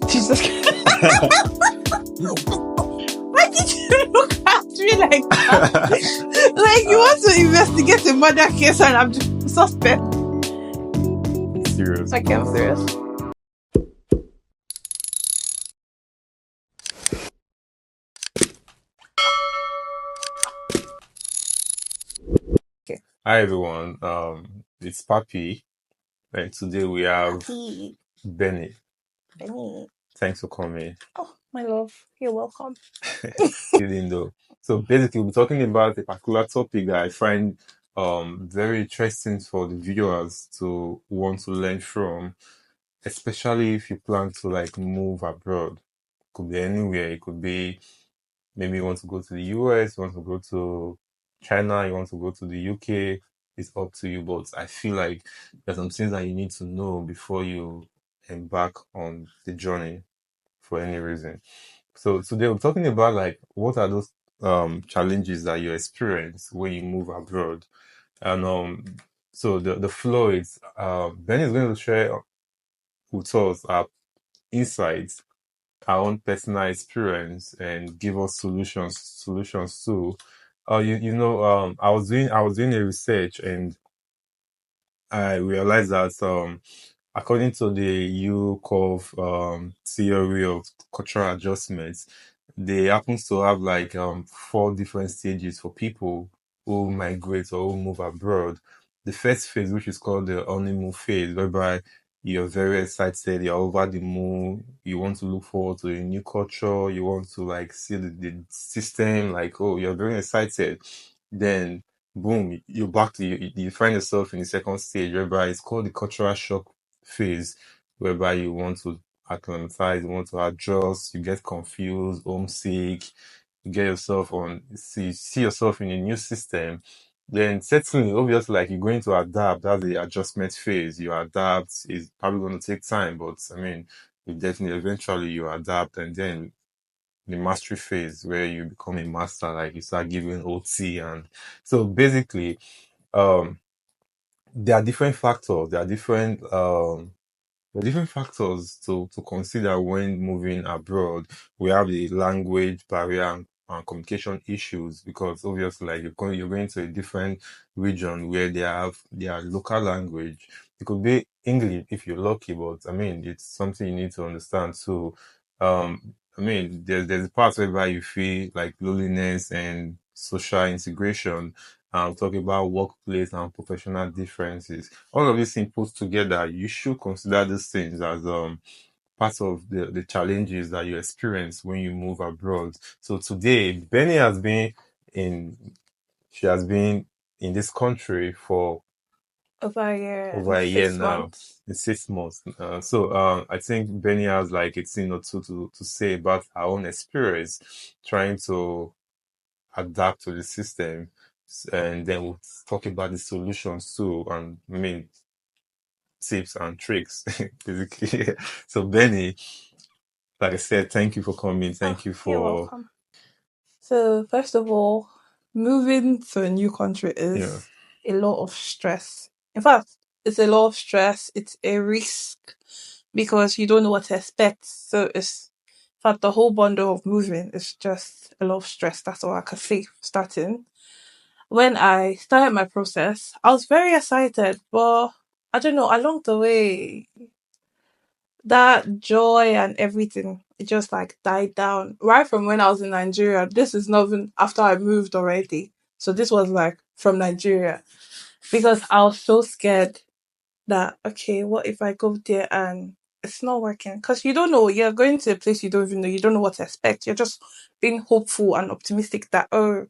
Jesus Christ. Why did you look at me like that? Like you want to investigate a murder case and I'm just suspect. Serious. Okay, I'm serious. Hi everyone. It's Papi, and today we have Happy. Benny. Benny. Thanks for coming. Oh, my love. You're welcome. Kidding though. So basically, we're talking about a particular topic that I find very interesting for the viewers to want to learn from, especially if you plan to like move abroad. Could be anywhere. It could be maybe you want to go to the US, you want to go to China, you want to go to the UK. It's up to you, but I feel like there's some things that you need to know before you embark on the journey for any reason. So today we're talking about like what are those challenges that you experience when you move abroad. And so the flow is Ben is going to share with us our insights, our own personal experience, and give us solutions too. I was doing a research, and I realized that according to the UCOV theory of cultural adjustments, they happen to have like 4 different stages for people who migrate or who move abroad. The first phase, which is called the honeymoon phase, whereby you're very excited, you're over the moon, you want to look forward to a new culture, you want to like see the system, like, oh, you're very excited. Then boom, you're back to you find yourself in the second stage, whereby it's called the cultural shock phase, whereby you want to acclimatize, you want to adjust, you get confused, homesick, you get yourself see yourself in a new system. Then certainly, obviously, like you're going to adapt. That's the adjustment phase. You adapt. It's probably going to take time, but I mean, you definitely eventually you adapt, and then the mastery phase where you become a master, like you start giving OT, and so basically, there are different factors. There are different factors to consider when moving abroad. We have the language barrier and communication issues, because obviously, like you're going to a different region where they have their local language. It could be English if you're lucky, but I mean, it's something you need to understand. So, I mean, there's parts whereby you feel like loneliness and social integration. Talk about workplace and professional differences. All of these things put together, you should consider these things as part of the challenges that you experience when you move abroad. So today, Benny in she has been in this country for Over a year over and a year 6 now. months. In 6 months. So I think Benny has like a thing or two to say about our own experience trying to adapt to the system, and then we'll talk about the solutions too, and I mean tips and tricks basically. So Benny, like I said, thank you for coming. Thank you You're for welcome. So, first of all, moving to a new country yeah. is a lot of stress. In fact, it's a lot of stress. It's a risk because you don't know what to expect. So, in fact, the whole bundle of moving is just a lot of stress. That's all I can say starting. When I started my process, I was very excited, but I don't know, along the way, that joy and everything, it just like died down. Right from when I was in Nigeria, this is not even after I moved already. So this was like from Nigeria because I was so scared that, okay, what if I go there and it's not working? Because you don't know, you're going to a place you don't even know, you don't know what to expect. You're just being hopeful and optimistic that, oh,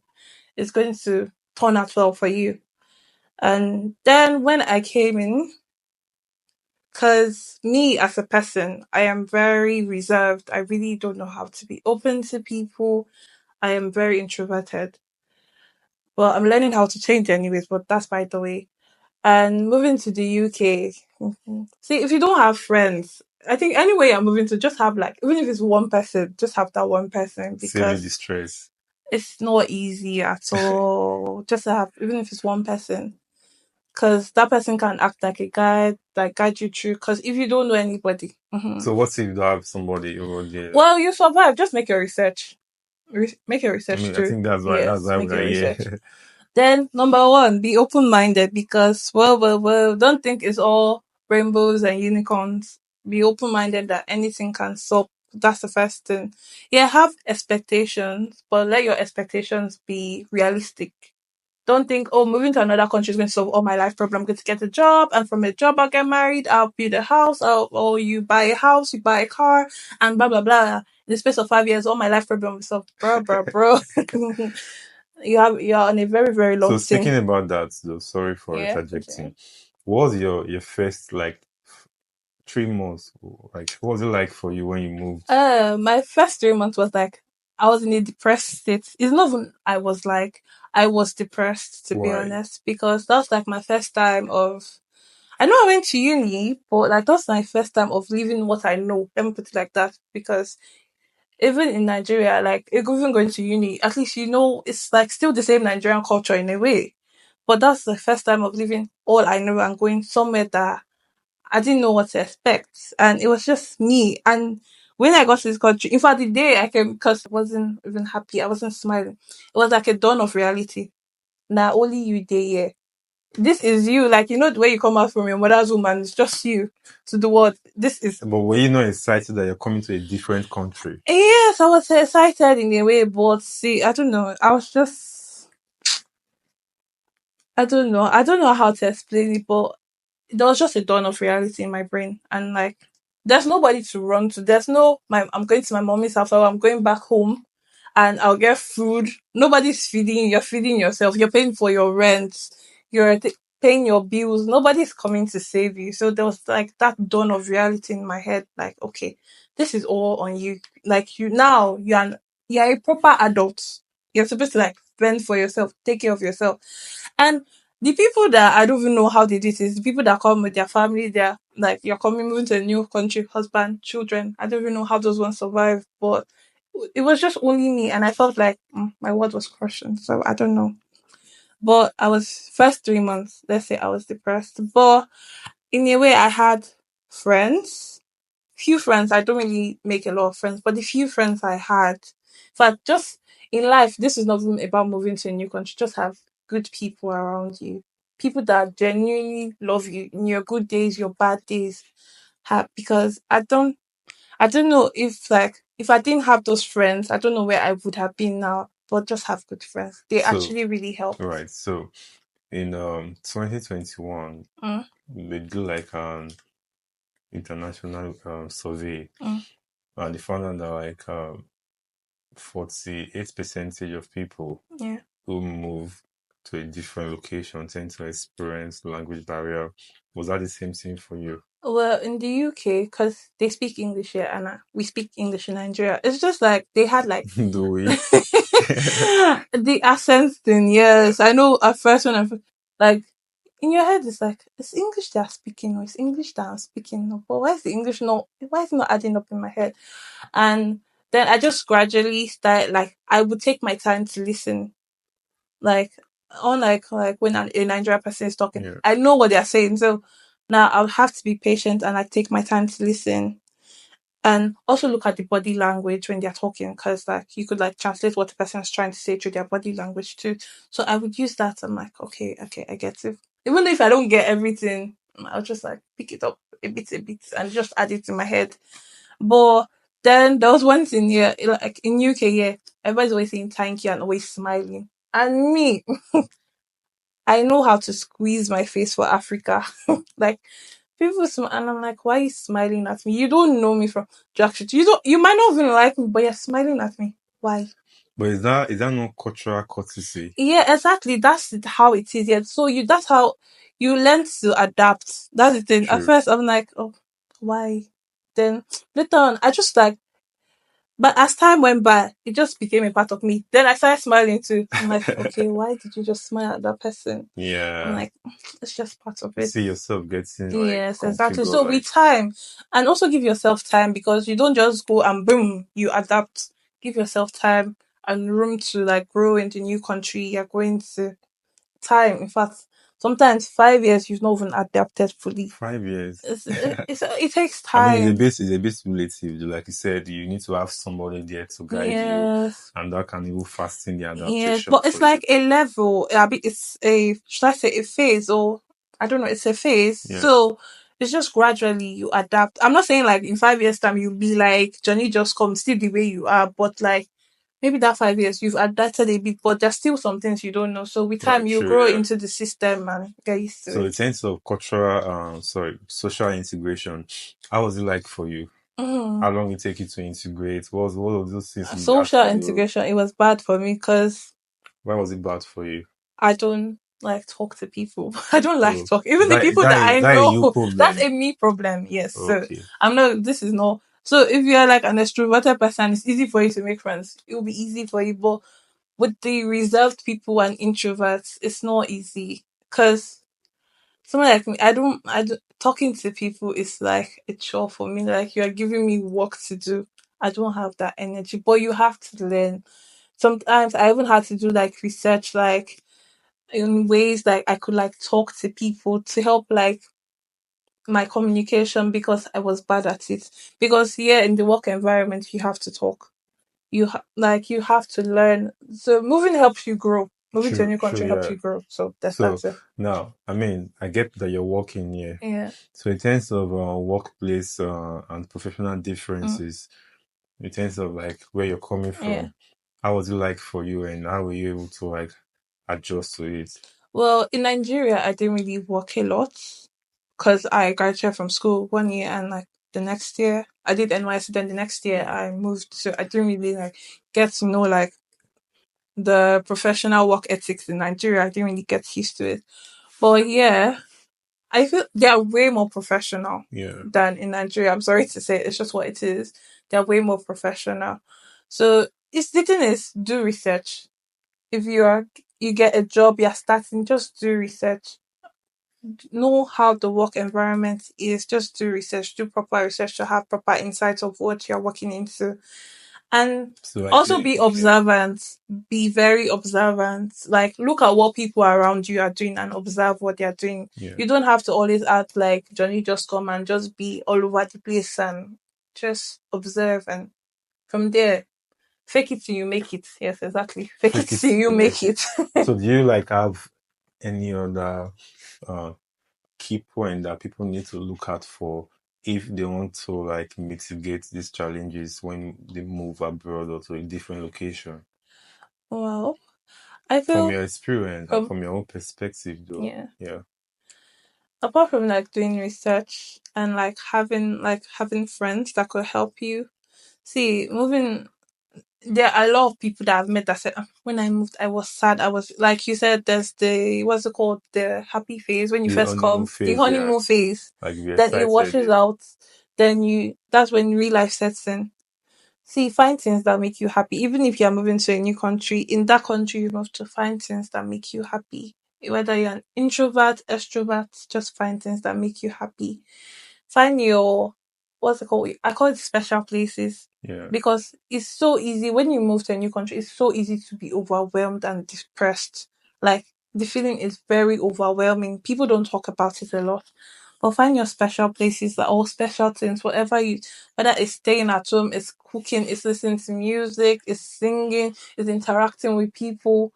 it's going to turn out well for you. And then when I came in, because me as a person, I am very reserved. I really don't know how to be open to people. I am very introverted. Well, I'm learning how to change anyways, but that's by the way. And moving to the UK, see, if you don't have friends, I think anyway you're moving to, just have like, even if it's one person, just have that one person Save you the because stress. it's not easy at all. Just to have, even if it's one person. because that person can act like a guide, like guide you through. Because if you don't know anybody, So what if you don't have somebody over there? Like, well, you survive. Just make your research. Make your I research mean, I too. think that's Yes, why make we are your research. here. Then number one, be open minded because well, don't think it's all rainbows and unicorns. Be open minded that anything can solve. That's the first thing. Yeah, have expectations, but let your expectations be realistic. Don't think, oh, moving to another country is going to solve all my life problem. I'm going to get a job, and from a job, I'll get married, I'll build a house, or you buy a house, you buy a car, and blah, blah, blah. In the space of 5 years, all my life problem will solve. Bro. You're on a very, very So long thing. speaking about that, though, sorry for Yeah, continue. interjecting. What was your first like 3 months? Like, what was it like for you when you moved? My first 3 months was like I was in a depressed state. It's not even I was depressed to be Why? honest because that's like my first time of I know I went to uni, but like that's my first time of leaving what I know. Let me put it like that because even in Nigeria, like even going to uni, at least you know it's like still the same Nigerian culture in a way. But that's the first time of leaving all I know and going somewhere that I didn't know what to expect. And it was just me. And when I got to this country, in fact, the day I came, because I wasn't even happy, I wasn't smiling. It was like a dawn of reality. Now, only you there, yeah. This is you. Like, you know, the way you come out from your mother's womb and it's just you to the world. This is. But were you not excited that you're coming to a different country? Yes, I was excited in a way, but see, I don't know. I was just. I don't know. I don't know how to explain it, but there was just a dawn of reality in my brain and like there's nobody to run to. There's no my I'm going to my mommy's house or I'm going back home and I'll get food. Nobody's feeding you, you're feeding yourself, you're paying for your rent, paying your bills, nobody's coming to save you. So there was like that dawn of reality in my head, like, okay, this is all on you. Like you're a proper adult. You're supposed to like fend for yourself, take care of yourself. And the people that I don't even know how they do it is the people that come with their family, they're like you're coming moving to a new country, husband, children. I don't even know how those ones survive, but it was just only me, and I felt like my world was crushing. So I don't know, but I was first 3 months. Let's say I was depressed, but in a way, I had friends, few friends. I don't really make a lot of friends, but the few friends I had, in fact, just in life, this is not even about moving to a new country. Just have good people around you, people that genuinely love you in your good days, your bad days. Because I don't know if like if I didn't have those friends, I don't know where I would have been now. But just have good friends. They So, actually really helped. right. So in 2021, Mm, they do like an international survey, mm, and they found out that like 48% of people yeah. who move to a different location tend to experience language barrier. Was that the same thing for you? Well, in the UK, because they speak English here and we speak English in Nigeria, it's just like they had like Do we? the accent thing. Yes, I know. At first, when I'm like in your head, it's like it's English they're speaking or it's English that I'm speaking. No, but why is the English not? Why is it not adding up in my head? And then I just gradually started like I would take my time to listen like like when a Nigerian person is talking, Yeah. I know what they're saying. So now I'll have to be patient and I take my time to listen and also look at the body language when they're talking because like you could like translate what the person is trying to say through their body language too. So I would use that. I'm like, okay, I get it. Even if I don't get everything, I'll just like pick it up a bit, and just add it to my head. But then there was one thing here, like in UK, yeah, everybody's always saying thank you and always smiling. And me, I know how to squeeze my face for Africa. Like people smile, and I'm like, why are you smiling at me? You don't know me from Jack Street. You might not even like me, but you're smiling at me. Why? But is that not cultural courtesy? Yeah, exactly. That's how it is. Yeah. So that's how you learn to adapt. That's the thing. At True. first, I'm like, oh, why? Then later on, I just like but as time went by, it just became a part of me. Then I started smiling too. I'm like, okay, why did you just smile at that person? I'm Yeah. like, it's just part of You it. see yourself getting like Yes, exactly. configured So like with time, and also give yourself time because you don't just go and boom, you adapt. Give yourself time and room to like grow in the new country. You're going to time. In fact, sometimes 5 years you've not even adapted fully. 5 years. It takes I mean, time. it's a bit relative. Like you said, you need to have somebody there to guide you, Yes. and that can even fasten the Yes, adaptation but it's for you. like a level. I mean, it's a, should I say, a phase, or I don't know. It's a phase. Yeah, So it's just gradually you adapt. I'm not saying like in 5 years time you'll be like Johnny just come still the way you are, but like maybe that 5 years you've adapted a bit, but there's still some things you don't know. So with time right, you true, grow yeah. into the system and get used to So in it. terms of social integration, how was it like for you? Mm. How long it take you to integrate? What was those things you had Social to do? integration, it was bad for me because Why was it bad for you? I don't like talk to people. I don't like Oh, talk. Even the people that I that a you know, that's problem. a me problem. Yes. So Okay, I'm not, this is not, so if you're like an extroverted person, it's easy for you to make friends. It will be easy for you. But with the reserved people and introverts, it's not easy. Cause someone like me, talking to people is like a chore for me. Like you are giving me work to do. I don't have that energy, but you have to learn. Sometimes I even had to do like research, like in ways like I could like talk to people to help like my communication because I was bad at it. Because here in the work environment, you have to talk. Like you have to learn. So moving helps you grow. Moving to a new true, country helps yeah. you grow. So So that's it. now, I mean, I get that you're working here. Yeah. So in terms of workplace and professional Mm, differences, in terms of like where you're coming yeah. from, how was it like for you, and how were you able to like adjust to it? Well, in Nigeria, I didn't really work a lot because I graduated from school 1 year and like the next year I did NYC. Then the next year I moved. So I didn't really like get to know like the professional work ethics in Nigeria. I didn't really get used to it. But yeah, I feel they are way more professional Yeah, than in Nigeria. I'm sorry to say, it's just what it is. They're way more professional. So it's the thing is do research. If you get a job, you're starting, just do research. Know how the work environment is. Just do research. Do proper research to have proper insights of what you're working into. And so like also be yeah, observant. Be very observant. Like look at what people around you are doing and observe what they're doing. yeah. You don't have to always act like Johnny just come and just be all over the place, and just observe, and from there fake it till you make it. Yes, exactly. Fake it Fake it till till you you make make it. it. So do you like have any other uh key point that people need to look out for if they want to like mitigate these challenges when they move abroad or to a different location? Well, I From feel your experience and from from your own perspective, though. yeah. Yeah. Apart from like doing research and like having friends that could help you. See, moving, there are a lot of people that I've met that said, "Ah, when I moved, I was sad. I was like you said, there's the what's it called, the happy phase when you The first honeymoon come, the phase, yeah. honeymoon phase. Like be Then it excited, washes yeah. out. Then that's when real life sets in. See, find things that make you happy. Even if you're moving to a new country, in that country, you have to find things that make you happy. Whether you're an introvert, extrovert, just find things that make you happy. Find your, what's it called? I call it special places Yeah. because it's so easy when you move to a new country. It's so easy to be overwhelmed and depressed. Like the feeling is very overwhelming. People don't talk about it a lot. But find your special places that all special things, whatever you, whether it's staying at home, it's cooking, it's listening to music, it's singing, it's interacting with people.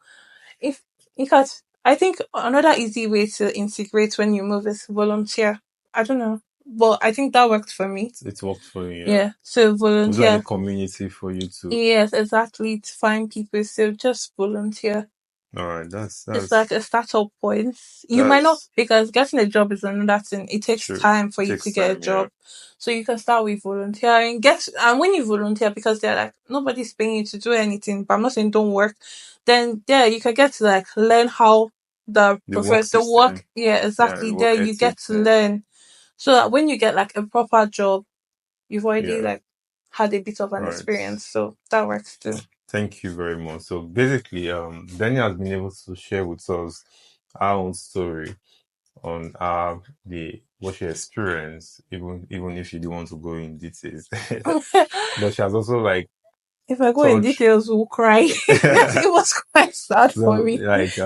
If in fact, I think another easy way to integrate when you move is volunteer. I don't know, but I think that worked for me. It worked for you, yeah. Yeah, so Was there any volunteer. community for you to Yes, exactly. To find people, so just volunteer. all right, It's like a startup point. You might not, that's because getting a job is another thing. It takes true. time for It you to takes get a time, yeah. job. So you can start with volunteering. And when you volunteer, because they're like nobody's paying you to do anything, but I'm not saying don't work. Then there you can get to like learn how The work the system, work. Yeah, yeah, the exactly. There work you get ethics, to yeah. learn. So that when you get like a proper job, you've already Yeah. like had a bit of an Right. experience. So that works too. Thank you very much. So basically, Daniel has been able to share with us our own story on the what she experienced, even if she didn't want to go in details. But she has also like If I go in touched details, we'll cry. It was quite sad for so me. like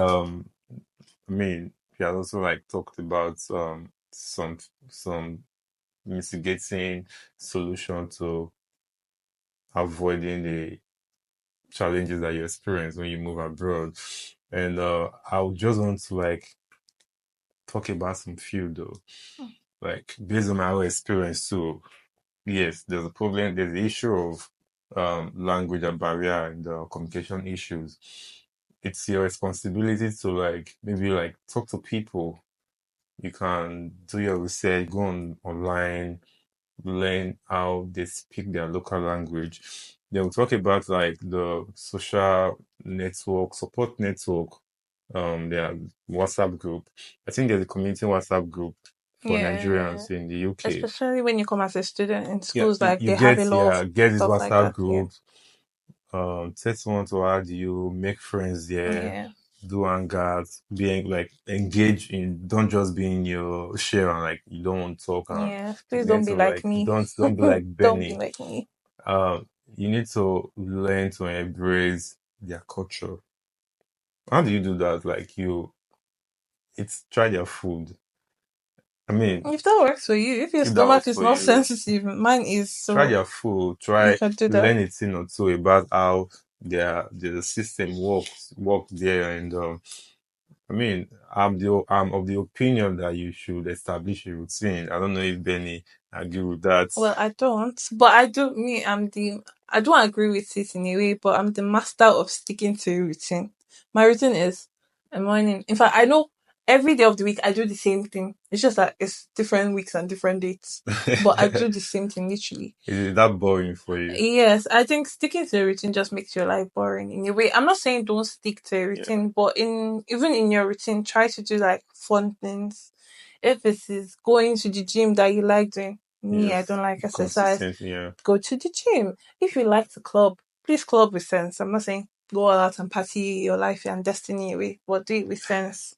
I mean he has also like talked about some mitigating solution to avoiding the challenges that you experience when you move abroad. And I would just want to like talk about some few though, like based on my own experience too. Yes, there's a problem. There's the issue of language and barrier and communication issues. It's your responsibility to like maybe like talk to people. You can do your research, go online, learn how they speak their local language. They will talk about like the social network, support network, their WhatsApp group. I think there's a community WhatsApp group for Yeah. Nigerians in the UK. Especially when you come as a student in Yeah, schools, you, like you they have get a lot yeah, of get this stuff like WhatsApp that. Yeah. group, tell someone to add you, make friends there, Yeah. do hangouts, being like engage in don't just be in your share and like you don't want to talk and Yeah. Please learn don't be to like like me. don't be like Don't be Benny. like me. You need to learn to embrace their culture. How do you do that? Like it's try their food. I mean, If that works for you, if your if that stomach works is for not you, sensitive, mine is, try so their food, you try can do that. learn a thing or two about how the system work there. And I mean, I'm of the opinion that you should establish a routine. I don't know if Benny agree with that. Well, I don't, but I do. I don't agree with it in a way, but I'm the master of sticking to a routine. My routine is a morning. In fact, I know every day of the week I do the same thing. It's just that it's different weeks and different dates, but I do the same thing literally. Is it that boring for you? Yes, I think sticking to a routine just makes your life boring in a way. I'm not saying don't stick to a Yeah. routine, but in even in your routine, try to do like fun things. If it is going to the gym that you like doing, me, I Yes. don't like exercise. Consistent, yeah. Go to the gym. If you like to club, please club with sense. I'm not saying go all out and party your life and destiny away, but do it with sense.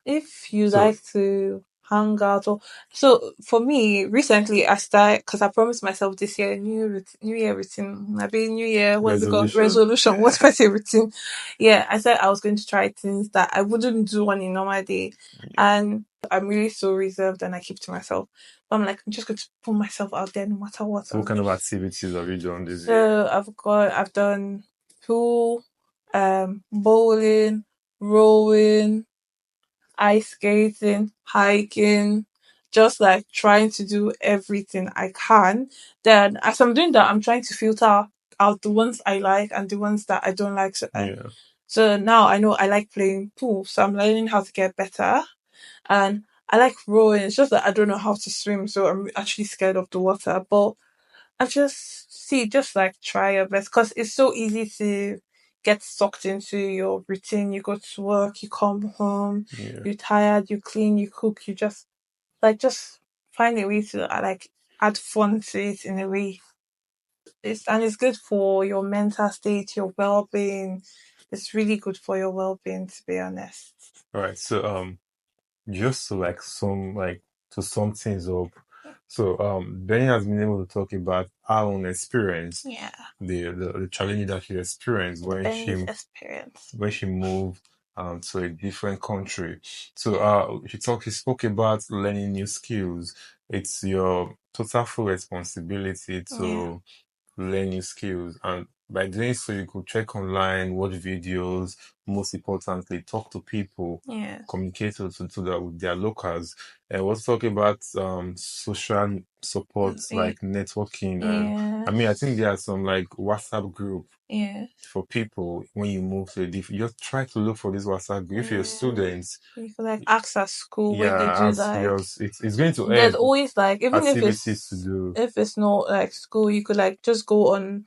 If you So like to hang out, or so for me recently I started, because I promised myself this year new year routine, maybe new year, what's it called, resolution. resolution, what's my say routine. Yeah, I said I was going to try things that I wouldn't do on a normal day, and I'm really so reserved and I keep to myself, but I'm like, I'm just going to put myself out there no matter what. So what And kind of just, activities have you done this year? so I've done pool, bowling, rowing, ice skating, hiking, just like trying to do everything I can. Then as I'm doing that, I'm trying to filter out the ones I like and the ones that I don't like. Yeah. So now I know I like playing pool, so I'm learning how to get better. And I like rowing. It's just that I don't know how to swim, so I'm actually scared of the water. But I just like try your best, because it's so easy to get sucked into your routine. You go to work, you come home, Yeah. you're tired, you clean, you cook, you just find a way to like add fun to it in a way. It's good for your mental state, your well being. It's really good for your well being, to be honest. All right. So just to to sum things up. So Benny has been able to talk about our own experience, Yeah, the challenge that she experienced the Benny's experience. when she moved to a different country. So she spoke about learning new skills. It's your total full responsibility Yeah, to learn new skills. And by doing so, you could check online, watch videos, most importantly, talk to people, yeah, communicate with their locals. And we're also talking about social support, like networking. And I mean, I think yes, there are some like WhatsApp group yeah. for people when you move to a different, just try to look for this WhatsApp group. If you're a Yeah. student, You could like ask at school where they yeah, do as like, yours, it's going to there's end always like, even activities to do, if it's not like school, you could like just go on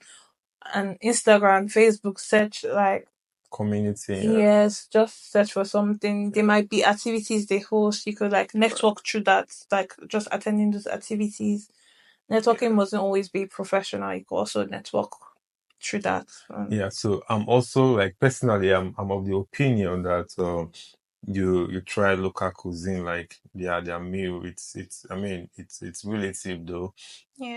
an Instagram, Facebook, search like, community. yes, just search for something. There might be activities they host. You could like network through that, like just attending those activities. Networking Yeah. mustn't always be professional. You could also network through that. Yeah, so I'm also like personally, I'm of the opinion that you try local cuisine, like their meal. It's relative though,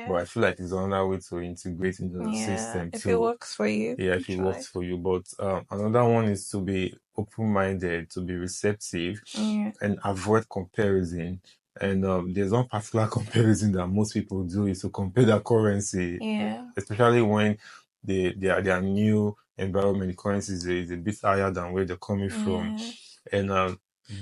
but Yeah. I feel like it's another way to integrate into the Yeah. system If it too. works for you, Yeah, you if it try. works for you. But another one is to be open-minded, to be receptive, Yeah. and avoid comparison. And there's one particular comparison that most people do is to compare their currency, Yeah. especially when their new environment currency is a bit higher than where they're coming from. Yeah. And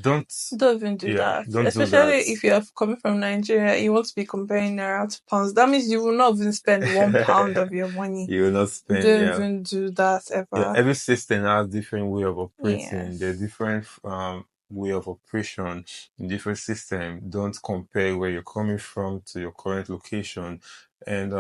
don't Don't even do yeah, that. don't do Especially that. if you're coming from Nigeria, you want to be comparing naira to pounds. That means you will not even spend £1 of your money. You will not spend, Don't yeah. even do that Yeah, ever. every system has different way of operating. There are Yes. different way of operation in different system. Don't compare where you're coming from to your current location. And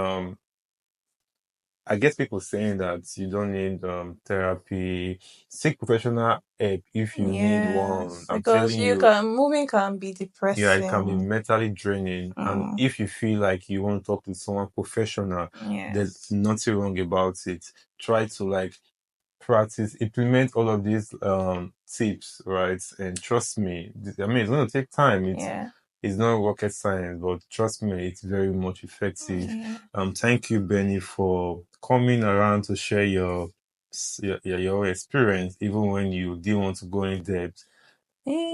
I get people saying that you don't need therapy. Seek professional help if you need one. Yes. I'm Because telling you, moving can be yeah, it can be depressing. mentally draining. And Mm, if you feel like you want to talk to someone professional, there's yes. nothing wrong about it. Try to like practice, implement all of these tips, right? And trust me, I mean, it's going to take time. Yeah. It's not rocket science, but trust me, it's very much effective. Yeah. Thank you, Benny, for coming around to share your experience, even when you didn't want to go in depth.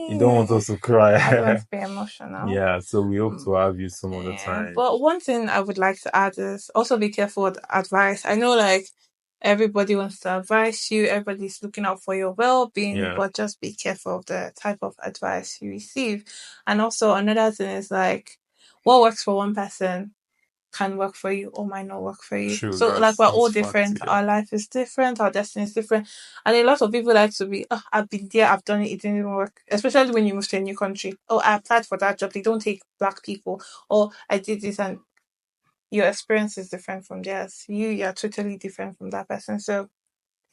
You don't want Yeah. us to I don't want cry. to be emotional. Yeah, so we hope Mm, to have you some other yeah. time. But one thing I would like to add is also be careful with advice. I know like everybody wants to advise you, everybody's looking out for your well being, Yeah, but just be careful of the type of advice you receive. And also another thing is like what works for one person can work for you or might not work for you. true. So like we're That's all fact. different. Yeah, Our life is different. Our destiny is different. And a lot of people like to be, oh, I've been there, I've done it, it didn't even work. Especially when you move to a new country. Oh, I applied for that job. They don't take black people. Or I did this and your experience is different from theirs. You're totally different from that person. So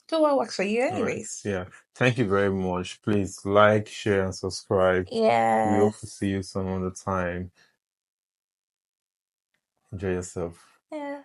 do what works for you all right. anyways. Yeah, thank you very much. Please like, share, and subscribe. We hope to Yes. see you some other time. Enjoy yourself. Yeah.